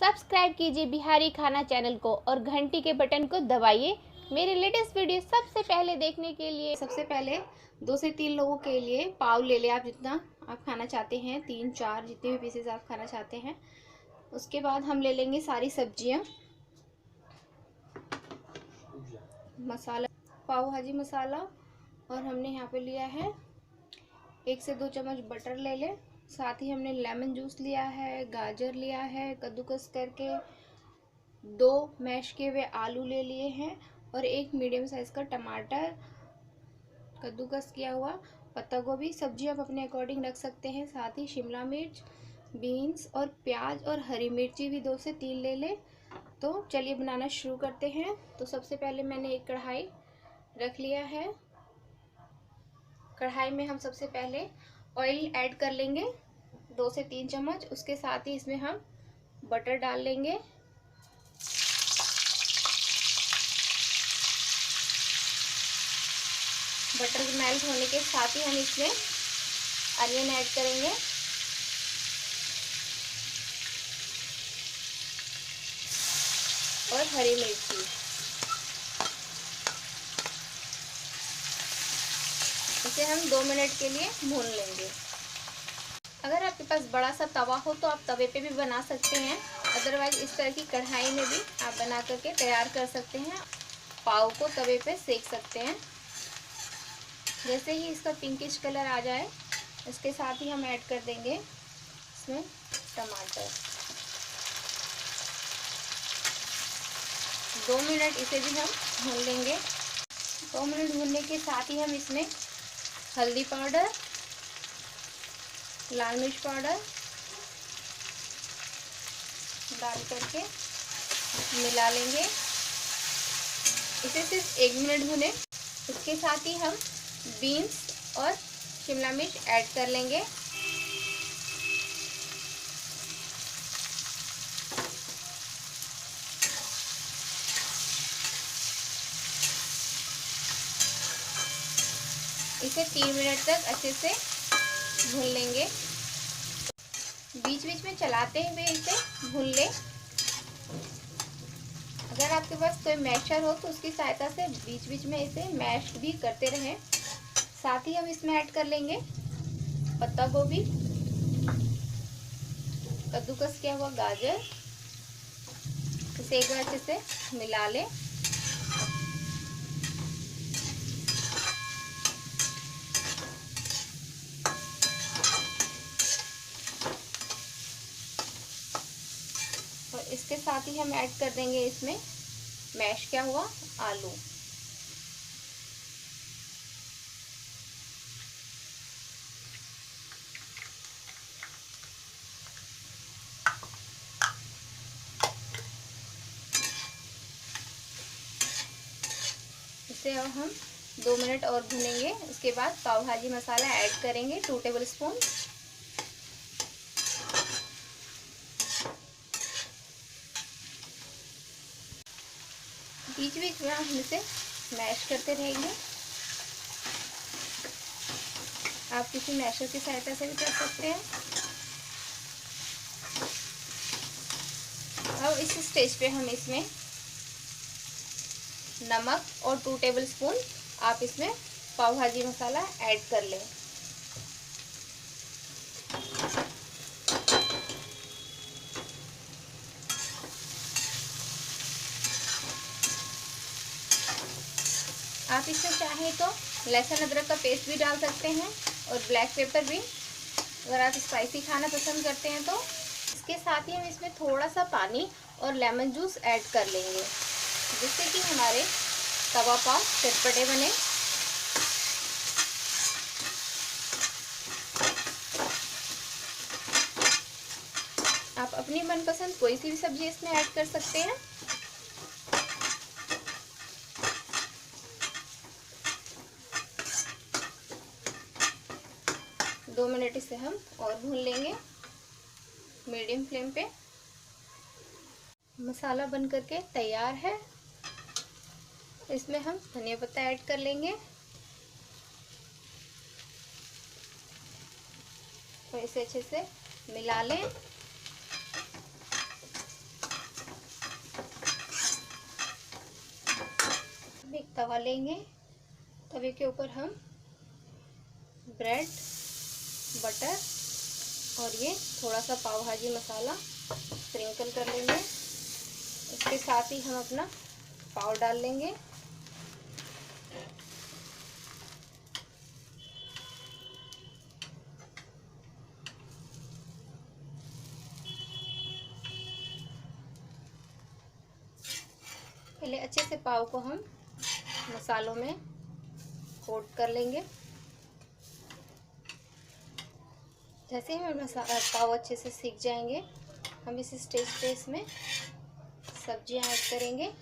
Subscribe कीजिए बिहारी खाना channel को और घंटी के बटन को दबाइए मेरे लेटेस्ट वीडियो सबसे पहले देखने के लिए। सबसे पहले 2 से 3 लोगों के लिए पाव ले लें, आप जितना आप खाना चाहते हैं, 3-4 जितने भी पीसेस आप खाना चाहते हैं। उसके बाद हम ले लेंगे सारी सब्जियां, मसाला, पाव भाजी मसाला, और हमने यहाँ पे लिया है 1 से 2 चम्मच बटर ले लें। साथ ही हमने लेमन जूस लिया है, गाजर लिया है कद्दूकस करके, 2 मैश किए हुए आलू ले लिए हैं और 1 मीडियम साइज़ का टमाटर कद्दूकस किया हुआ, पत्ता गोभी, सब्जी आप अपने अकॉर्डिंग रख सकते हैं। साथ ही शिमला मिर्च, बीन्स और प्याज और हरी मिर्ची भी 2 से 3 ले लें। तो चलिए बनाना शुरू करते हैं। तो सबसे पहले मैंने एक कढ़ाई रख लिया है। कढ़ाई में हम सबसे पहले ऑयल ऐड कर लेंगे 2 से 3 चम्मच। उसके साथ ही इसमें हम बटर डाल लेंगे। बटर मेल्ट होने के साथ ही हम इसमें अनियन ऐड करेंगे। और हरी मिर्ची, इसे हम 2 मिनट के लिए भून लेंगे। अगर आपके पास बड़ा सा तवा हो तो आप तवे पे भी बना सकते हैं, अदरवाइज इस तरह की कढ़ाई में भी आप बना करके तैयार कर सकते हैं। पाव को तवे पे सेक सकते हैं। जैसे ही इसका पिंकिश कलर आ जाए, इसके साथ ही हम ऐड कर देंगे इसमें टमाटर। 2 मिनट इसे भी हम भून लेंगे। 2 मिनट भूनने के साथ ही हम इसमें हल्दी पाउडर, लाल मिर्च पाउडर डाल करके मिला लेंगे। इसे सिर्फ 1 मिनट भुने। इसके साथ ही हम बीन्स और शिमला मिर्च ऐड कर लेंगे। इसे 3 मिनट तक अच्छे से भून लेंगे। बीच बीच में चलाते हुए इसे भून लें। अगर आपके पास कोई मैशर हो तो उसकी सहायता से बीच बीच में इसे मैश भी करते रहें। साथ ही हम इसमें ऐड कर लेंगे पत्ता गोभी, कद्दूकस किया हुआ गाजर। इसे एक बार अच्छे से मिला लें। और इसके साथ ही हम ऐड कर देंगे इसमें मैश किया हुआ आलू। इसे अब हम 2 मिनट और भूनेंगे। उसके बाद पाव भाजी मसाला ऐड करेंगे 2 टेबल स्पून। बीच बीच में हम इसे मैश करते रहेंगे। आप किसी मैशर की सहायता से भी कर सकते हैं। अब इस स्टेज पे हम इसमें नमक और 2 टेबल स्पून आप इसमें पाव भाजी मसाला ऐड कर लें। आप इसमें चाहें तो लहसुन अदरक का पेस्ट भी डाल सकते हैं और ब्लैक पेपर भी, अगर आप स्पाइसी खाना पसंद करते हैं तो। इसके साथ ही हम इसमें थोड़ा सा पानी और लेमन जूस ऐड कर लेंगे, जिससे कि हमारे तवा पाव चटपटे बने। आप अपनी मनपसंद कोई सी भी सब्जी इसमें ऐड कर सकते हैं। दो मिनट इसे हम और भून लेंगे मीडियम फ्लेम पे। मसाला बन करके तैयार है। इसमें हम धनिया पत्ता ऐड कर लेंगे और इसे अच्छे से मिला लें। तवा लेंगे। तवे के ऊपर हम ब्रेड, बटर और ये थोड़ा सा पाव भाजी मसाला स्प्रिंकल कर लेंगे। इसके साथ ही हम अपना पाव डाल लेंगे। पहले अच्छे से पाव को हम मसालों में कोट कर लेंगे। जैसे ही हमारे पाव अच्छे से सीख जाएंगे, हम इस स्टेज में सब्जियां ऐड करेंगे।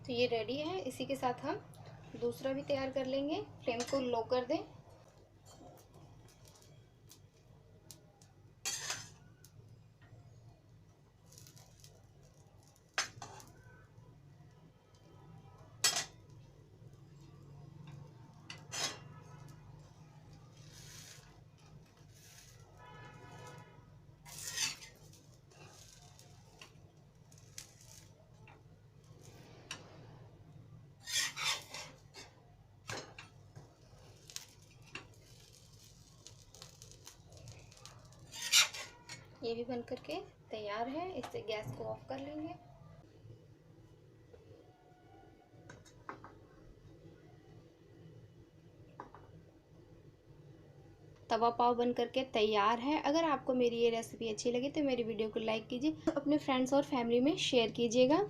तो ये रेडी है। इसी के साथ हम दूसरा भी तैयार कर लेंगे। फ्लेम को लो कर दें। ये भी बन करके तैयार है। इससे गैस को ऑफ कर लेंगे। तवा पाव बन करके तैयार है। अगर आपको मेरी ये रेसिपी अच्छी लगी तो मेरी वीडियो को लाइक कीजिए, अपने फ्रेंड्स और फैमिली में शेयर कीजिएगा।